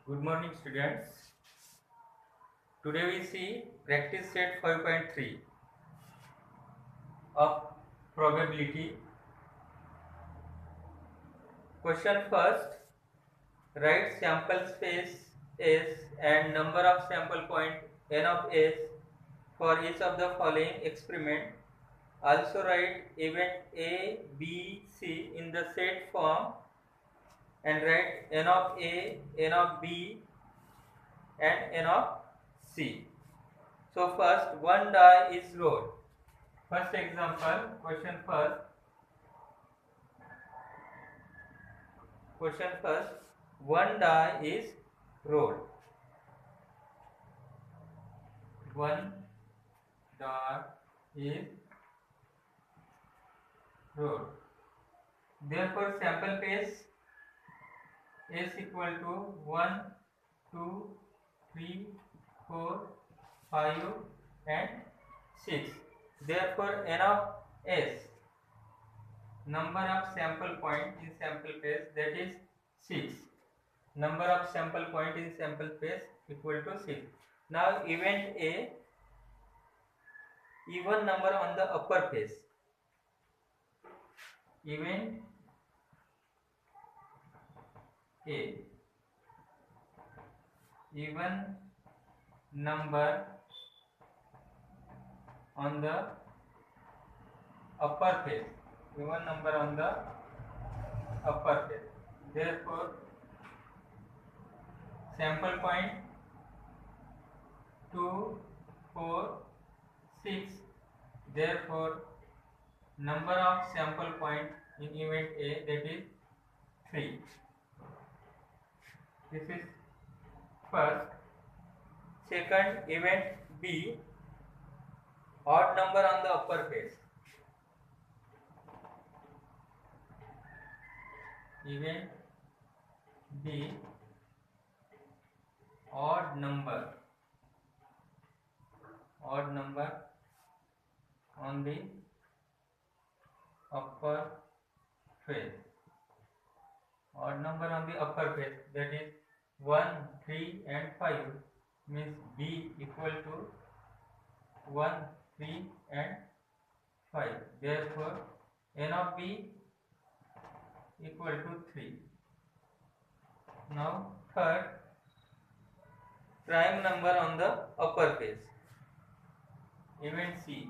Good morning, students. Today we see practice set 5.3 of probability. Question first. Write sample space S and number of sample point n of S for each of the following experiment. Also write event A, B, C in the set form and write n of A, n of B and n of C. So first one die is rolled. First example, question first, one die is rolled. One die is rolled. Therefore, sample space is equal to 1, 2, 3, 4, 5 and 6. Therefore, n of S, number of sample point in sample space, that is 6. Number of sample point in sample space equal to 6. Now event A, even number on the upper face. Event A, even number on the upper face. Even number on the upper face. Therefore, sample point 2, 4, 6. Therefore, number of sample point in event A, that is 3. This is first. Second, event B, odd number on the upper face. Event B, odd number on the upper face. Odd number on the upper face, that is 1, 3 and 5, means B equal to 1, 3 and 5. Therefore, n of B equal to 3. Now third, prime number on the upper face. Event C,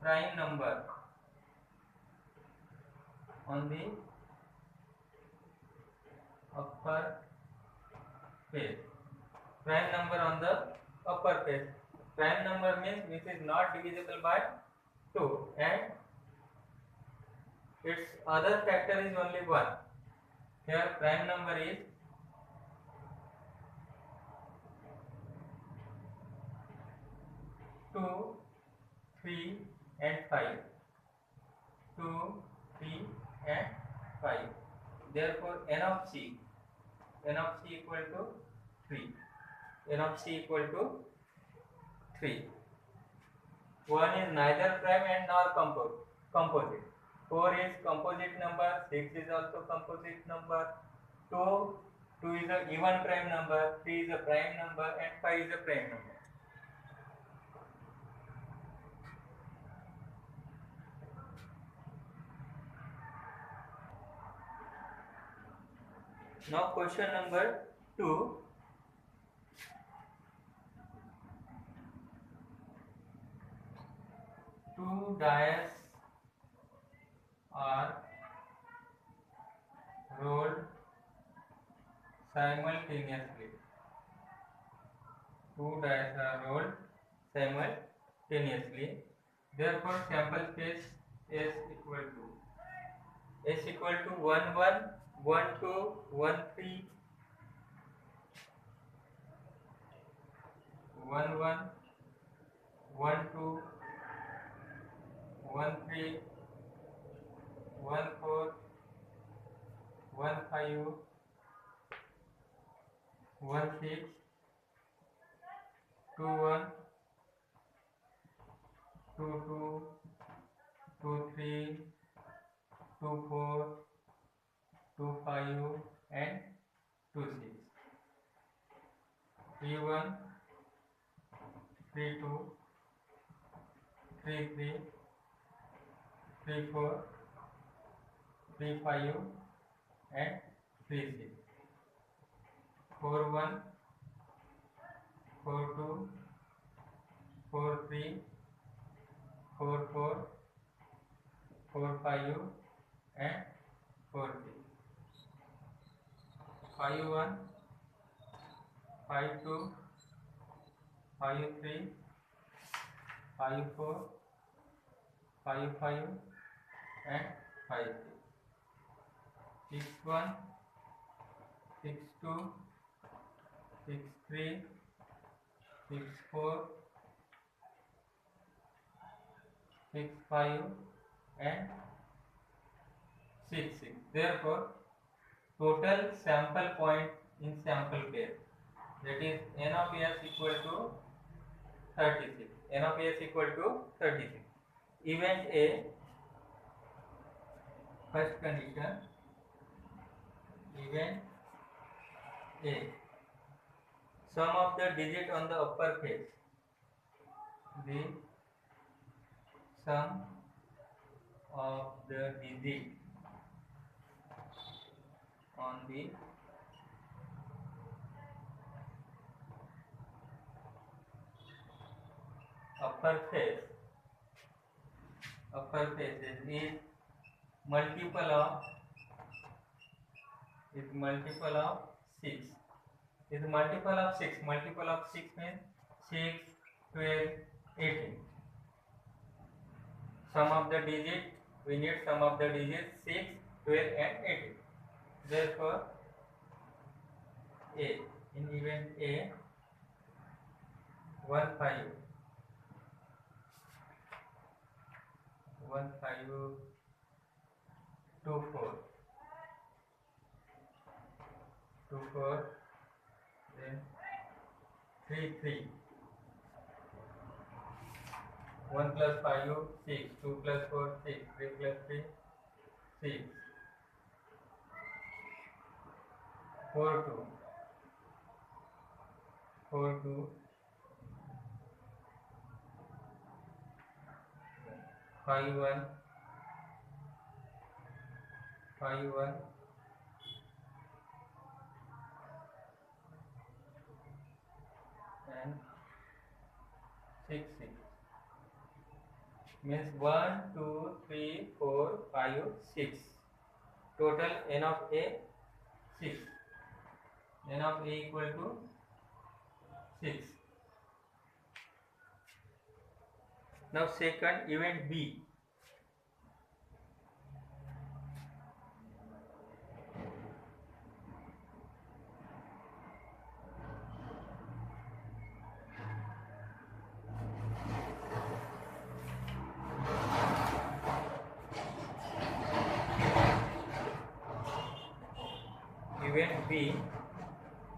prime number on the upper face. Prime number on the upper face. Prime number means which is not divisible by 2 and its other factor is only 1. Here prime number is 2, 3 and 5. 2, 3 and 5. Therefore, n of C equal to 3. N of C equal to 3. 1 is neither prime and nor composite. 4 is composite number, 6 is also composite number, 2 is a even prime number, 3 is a prime number and 5 is a prime number. Now question number 2. Two dice are rolled simultaneously. Two dice are rolled simultaneously. Therefore, sample space is equal to 1, 1, 1, 2, 1, 3, 1, 1, 1, 2, 1, 3, 1, 4, 1, 5, 1, 6, 2, 1, 2, 2, 2, 3, 2 4, 2 5 and 2 6. 3 1, 3 2, 3 3, 3 4, 3 5 and 3 6. 4 1, 4 2, 4 3, 4 4, 4 5 and 4 6. 5 1, 5 2, 5 3, 5 4, 5 5 and 5 6. 6 1, 6 2, 6 3, 6 4, 6 5 and 6 6. Therefore, total sample point in sample pair, that is n of s equal to 36. N of s equal to 36. Event A, first condition, event A, sum of the digit on the upper face, the sum of the digit on the upper faces is multiple of 6. Is multiple of 6. Multiple of 6 means 6, 12, 18. Sum of the digit, we need sum of the digits 6, 12 and 18. Therefore, A, in event A, 1 5, 1 5, 2 4, 2 4, then 3 3, 1 plus 5 6, 2 plus 4 6, 3 plus 3 6, 4 2, 4 2, 5 1, 5 1, and 6 6. Means 1 2 3 4 5 6. Total n of A 6. N of A equal to 6. Now second, event B. Event B,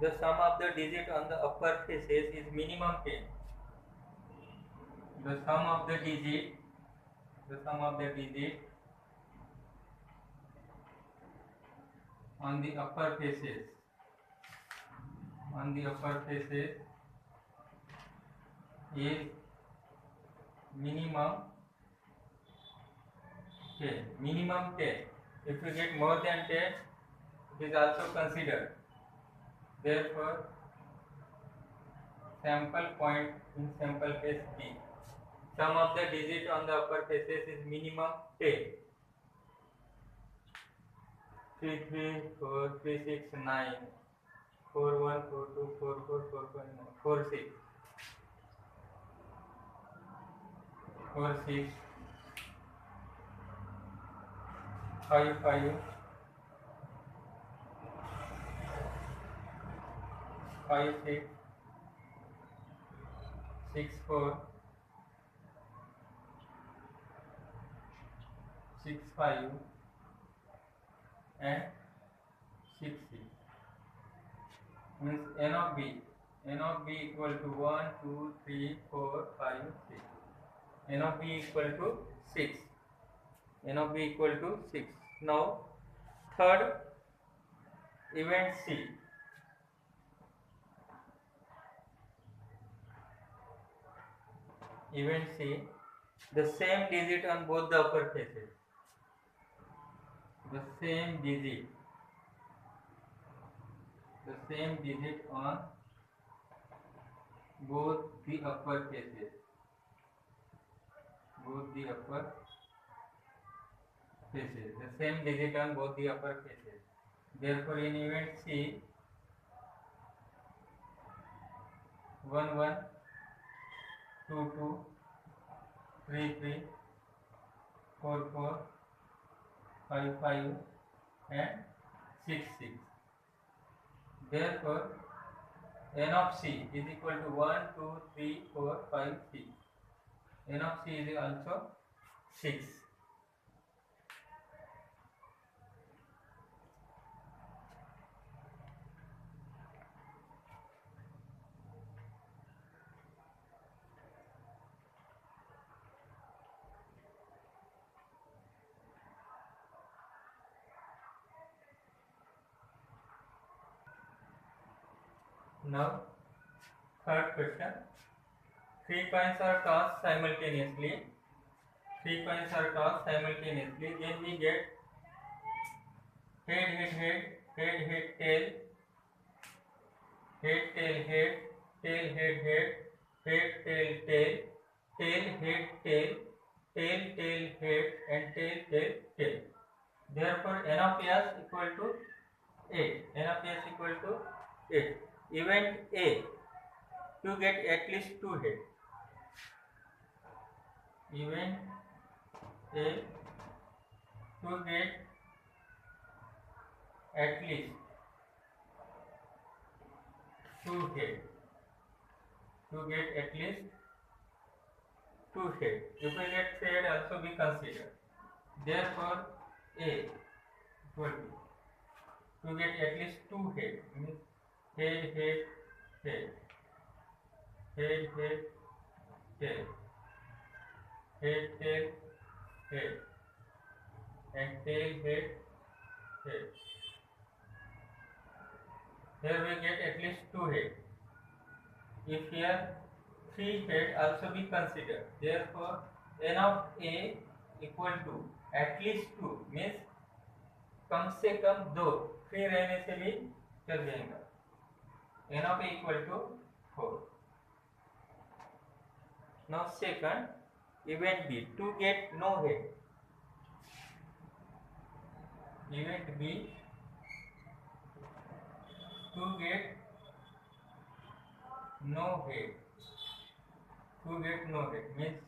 the sum of the digit on the upper faces is minimum 10. The sum of the digit on the upper faces is minimum 10. Minimum 10. If you get more than 10, it is also considered. Therefore, sample point in sample face B, sum of the digit on the upper faces is minimum 10. 3 3, 4 3 6 9, 4 1, 4 2, 4 4, 4 4, 4 6, 4 6, 5 5, 5 6, 6 4, 6 5 and 6 6. Means n of B equal to 1 2 3 4 5 6. N of B equal to 6. N of B equal to 6. Now third, event C. Event C, the same digit on both the upper faces. The same digit on both the upper faces. The same digit on both the upper faces. Therefore, in event C, 1 1, 2 2, 3 3, 4 4, 5 5, and 6 6. Therefore, n of C is equal to 1 2 3 4 5 6. N of C is also 6. Now, third question. 3 coins are tossed simultaneously. Then we get head, head, head, head, head, tail, head, tail, head, tail, head, head, head, tail, tail, tail, head, tail, tail, tail, head, and tail, tail, tail. Therefore, n of s equal to 8. N of s equal to 8. Event A, to get at least 2 head. Event A, to get at least 2 head. If we get 3 head, also be considered. Therefore, A equal to get at least 2 head, means head, head, head, head, head, tail, head, tail, head, and tail, head, head. Here we get at least 2 head. If here 3 head also be considered. Therefore, n of A equal to at least 2 means कम से कम 2, 3 रहने से भी चल जाएगा. n of A equal to 4. Now second, event B, to get no head. Event B, to get no head. Means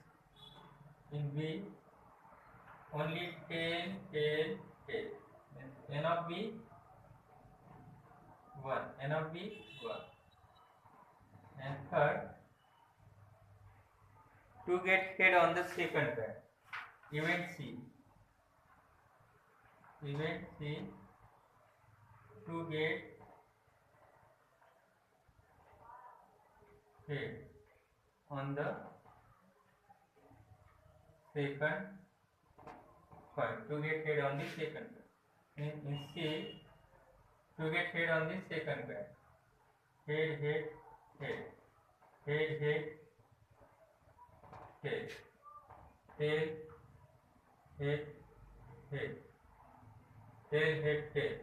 in B only tail, tail, tail. N of B 1. And third, to get head on the second pair. Event C, to get head on the second coin. To get head on the second pair. In C, to get head on the second pair. Head, head, head, head, head, tail, tail, head, head, tail, head, tail,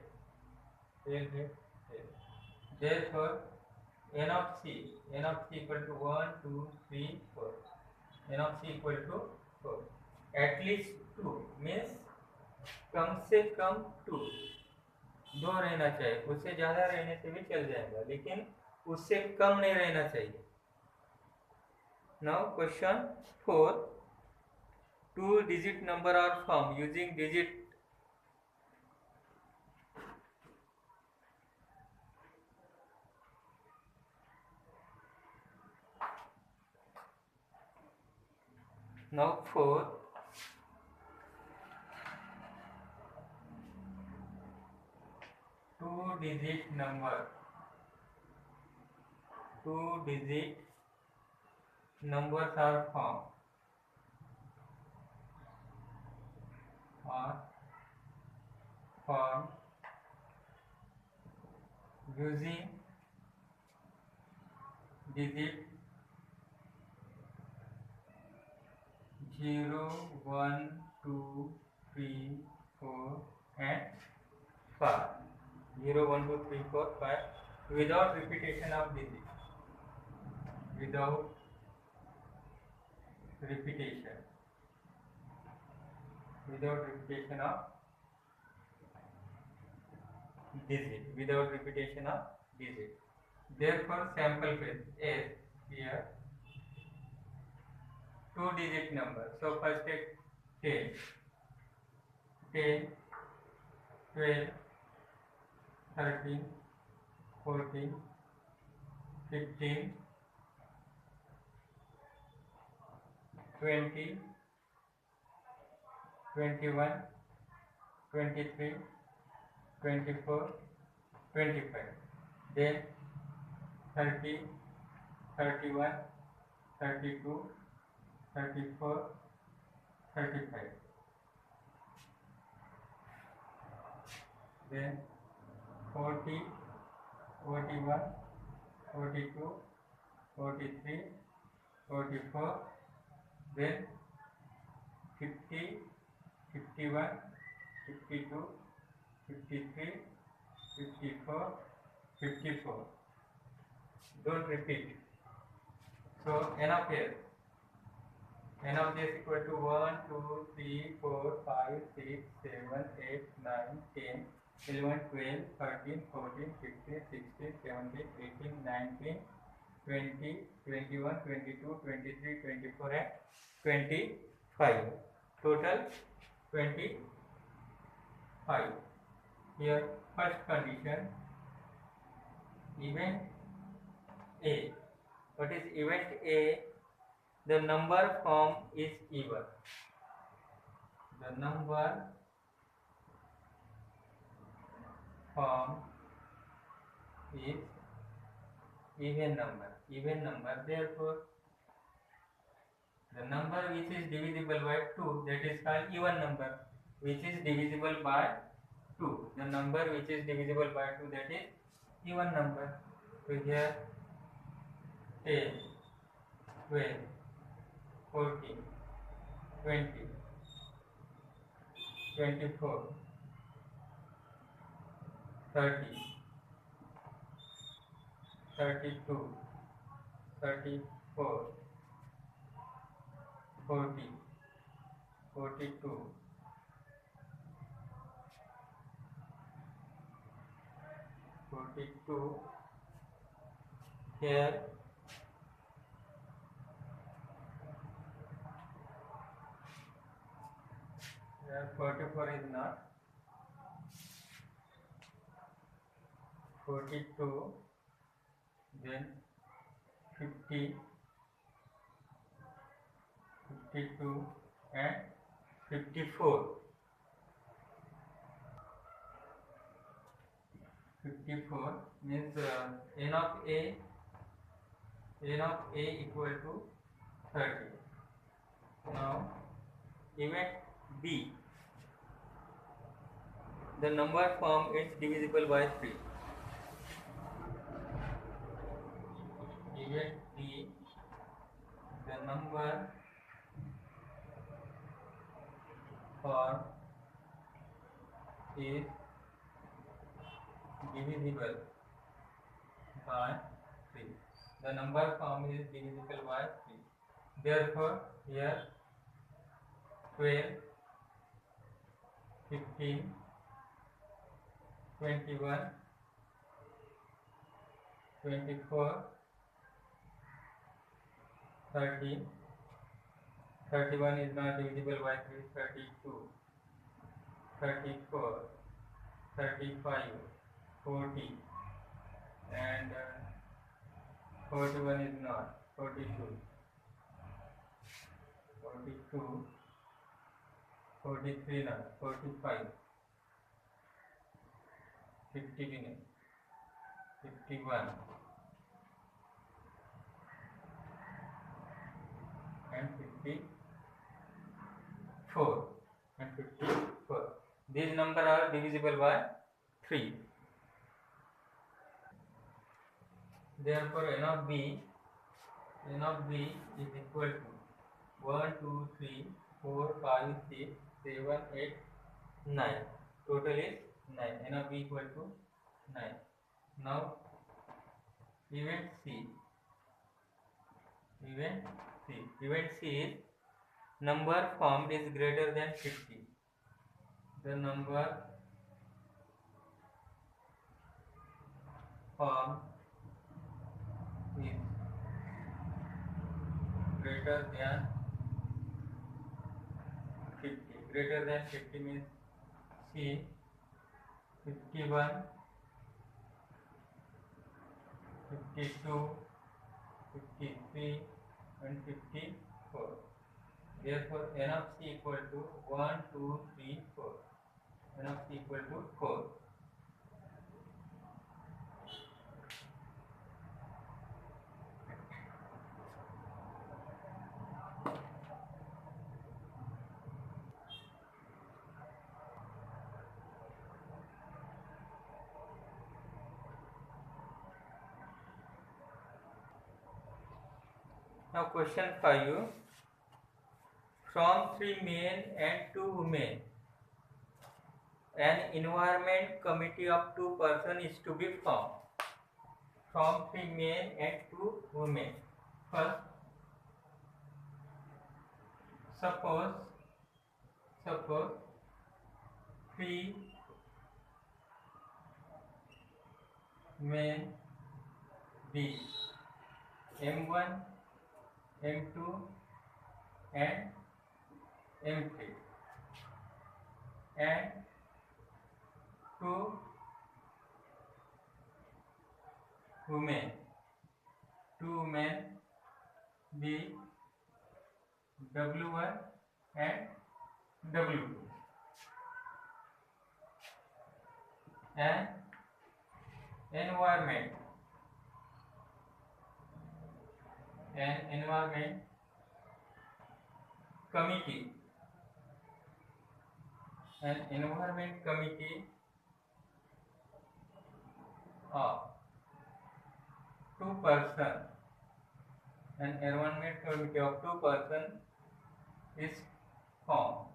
tail, head, tail. Therefore, n of C equal to 1 2 3 4. n of C equal to 4. At least 2 means कम से कम 2 रहना चाहिए. उससे ज्यादा रहने से भी चल जाएगा, लेकिन उससे कम नहीं रहना चाहिए. Now question 4. 2-digit number are formed using digit now 4 2-digit numbers are formed form using digit 0, 1, 2, 3, 4 and 5. 0, 1, 2, 3, 4, 5 without repetition of digit. Without repetition. Without repetition of digit. Without repetition of digit. Therefore, sample phase is here 2-digit number. So first take 10, 10, 12, 13, 14, 15, 20, 21, 23, 24, 25. Then 30, 31, 32, 34, 35. Then 40, 41, 42, 43, 44. Then 50, 51, 52, 53, 54, 54. Don't repeat. So n of s. N of s equal to 1, 2, 3, 4, 5, 6, 7, 8, 9, 10, 11, 12, 13, 14, 15, 16, 17, 18, 19, 20, 21, 22, 23, 24 and 25. Total 25. Here first condition, event A. What is event A? The number form is even. The number form is even number. Even number. Therefore, the number which is divisible by 2, that is called even number. Which is divisible by 2. The number which is divisible by 2, that is even number. So here 10, 12, 14, 20, 24, 30, 32, 34, 40, 42, 42. Here 44 is not. 42, then 50, 52 and 54. 54 means n of a equal to 30. Now event B, the number form is divisible by 3. Event B, the number form is divisible by 3. The number form is divisible by 3. Therefore, here 12, 15, 21, 24, 30, 31 is not divisible by 3, 32, 34, 35, 40 and 41 is not, 42, 42, 43 not, 45, 50, 51 and 54 and 54. these number are divisible by 3. Therefore n of b is equal to 1 2 3 4 5 6 7 8 9. Total is 9. N of b equal to 9. Now event C is number formed is greater than 50. The number formed is greater than 50. Greater than 50 means C 51, 52, 53 and 54. Therefore n of C equal to 1 2 3 4. N of C equal to 4. Now question 5. From 3 men and 2 women, an environment committee of 2 persons is to be formed. From 3 men and 2 women. First, suppose 3 men be M1, M2 and M3, and 2 women be W1 and W2, and environment committee of 2 persons, is formed.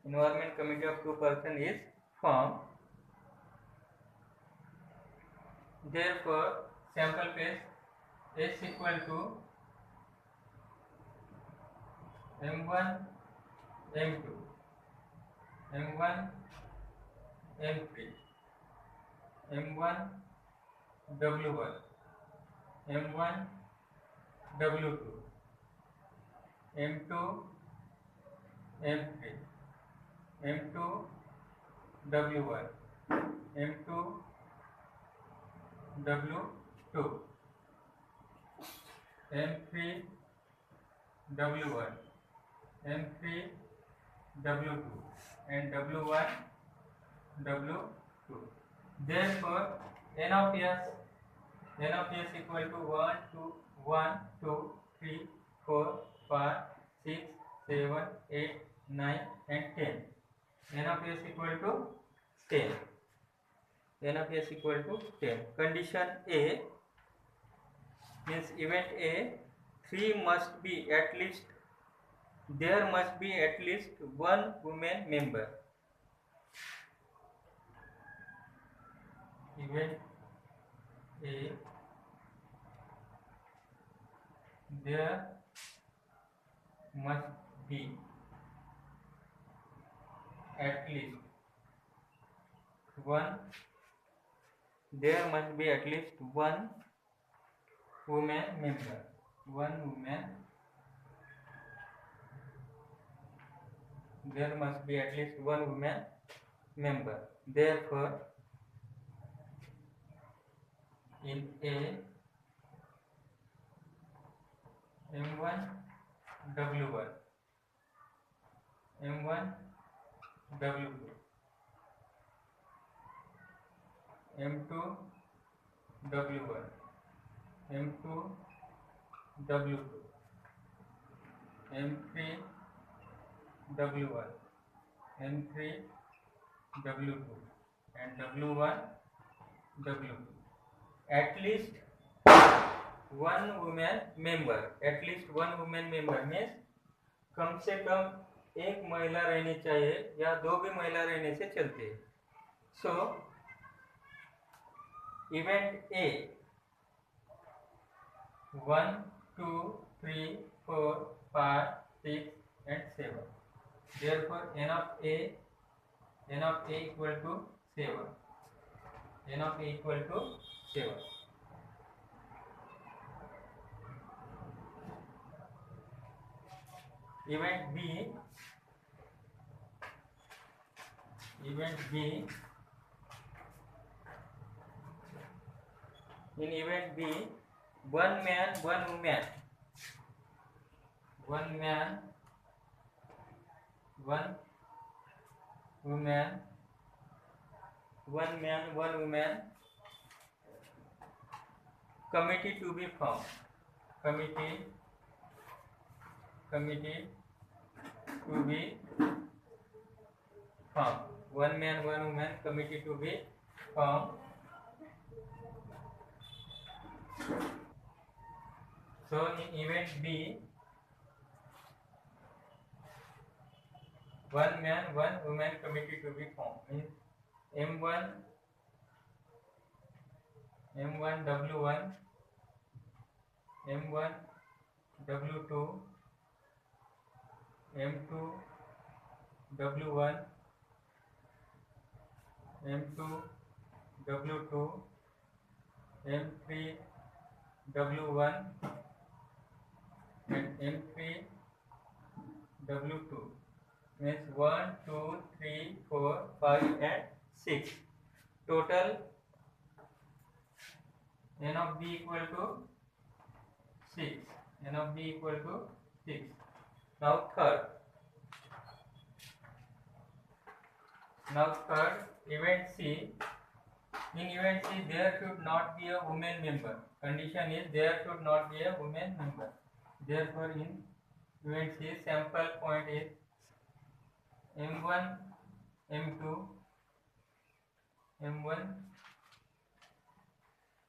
Environment committee of 2 persons is formed. Therefore, sample case S equal to M1, M2, M1, M3, M1, W1, M1, W2, M2, M3, M2, W1, M2, W2, M3, W1, M3, W2 and W1, W2. Therefore, N of S equal to 1, 2, 3, 4, 5, 6, 7, 8, 9 and 10. N of S equal to 10. Condition A means event A, there must be at least one woman member. Event A, there must be at least one woman member. There must be at least one woman member. Therefore, in A, M1, W1, M1, W2, M2, W1, M2, W2, M3, W1, M3 W2, and W1 W2. At least one woman member, at least one woman member means कम से कम एक महिला रहनी चाहिए या दो भी महिला रहने से चलती है. सो event A 1, 2, 3, 4, 5, 6 and 7. Therefore n of a equal to 7. n of a equal to 7. Event B in event B, one man, one woman, one man, one woman, one man, one woman, committee to be formed, committee to be formed, one man, one woman, committee to be formed. So in event B, one man, one woman committee to be formed means M1 W1, M1 W2, M2 W1, M2 W2, M3 W1 and M3 W2 means 1, 2, 3, 4, 5 and 6. Total n of b equal to 6. n of b equal to 6. Now third, event C. In event C, there should not be a woman member. Condition is there should not be a woman member. Therefore, in event C, sample point is M1, M2, M1,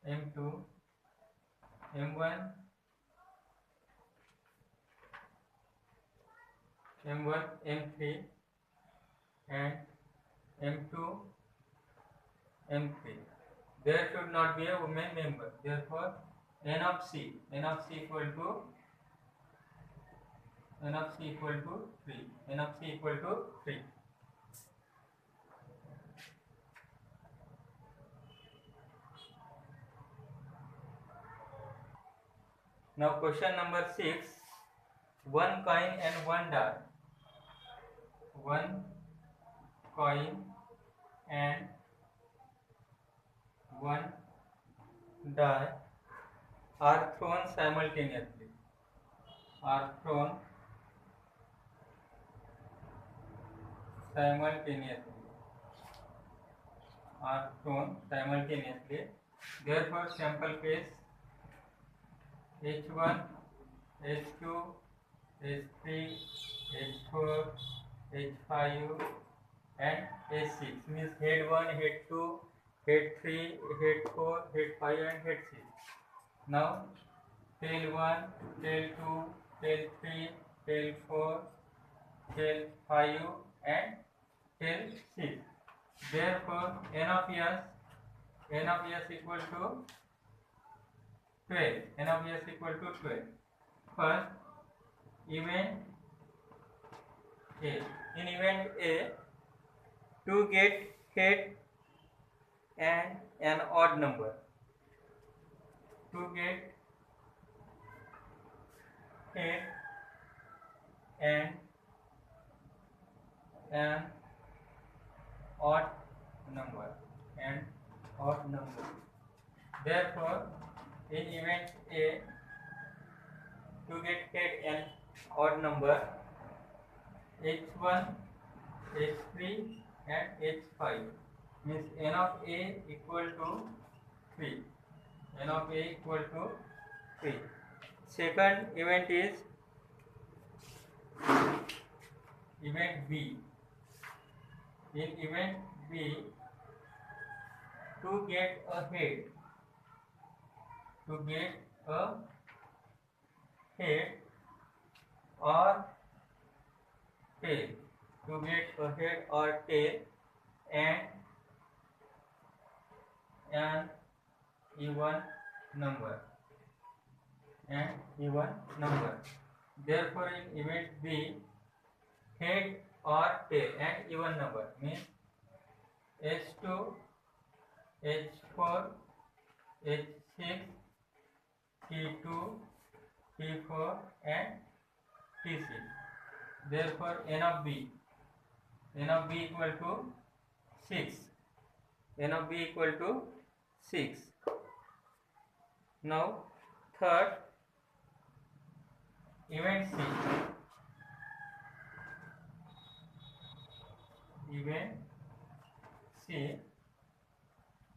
M2, M1, M3 and M2, M3. There should not be a woman member. Therefore, n of C equal to 3. n of C equal to 3. Now question number 6. One coin and one die. One coin and one die are thrown simultaneously. Are thrown simultaneously. Therefore, sample case H1, H2, H3, H4, H5 and H6 means head 1, head 2, head 3, head 4, head 5 and head 6. Now tail 1, tail 2, tail 3, tail 4, tail 5 and tail 6. Therefore, n of s equal to 12. n of s equal to 12. First, event A. In event A, to get head and an odd number. To get head and an odd number. Therefore, in event A, to get head and odd number, H1, H3 and H5 means n of A equal to 3. n of A equal to 3. Second event is event B. In event B, to get a head or tail, to get a head or tail and an even number. Therefore, in event B, head or tail and even number means H2, H4, H6, T2, T4 and T6. Therefore, N of B equal to 6. N of B equal to 6. Now, third, event C. Event C,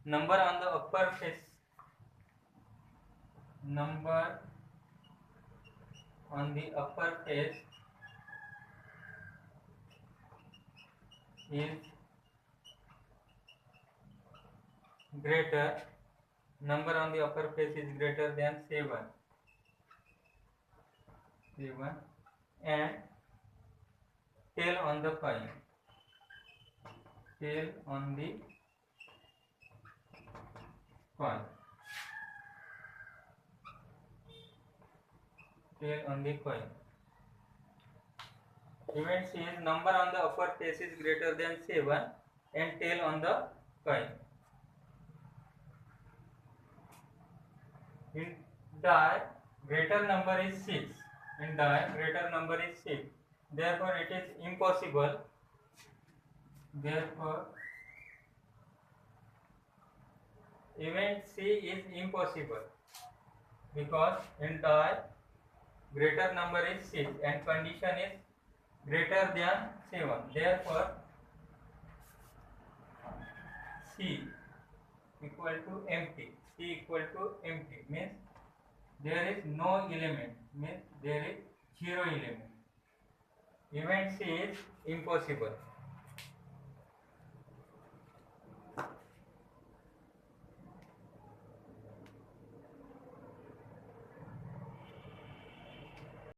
number on the upper face is greater. Number on the upper face is greater than 7 and tail on the coin. Tail on the coin. Event C is number on the upper face is greater than 7 and tail on the coin. In die, greater number is 6. Therefore, it is impossible. Event C is impossible because in die, greater number is 6 and condition is greater than 7. Therefore, C equal to empty. Means there is no element. Means there is 0 element. Event C is impossible.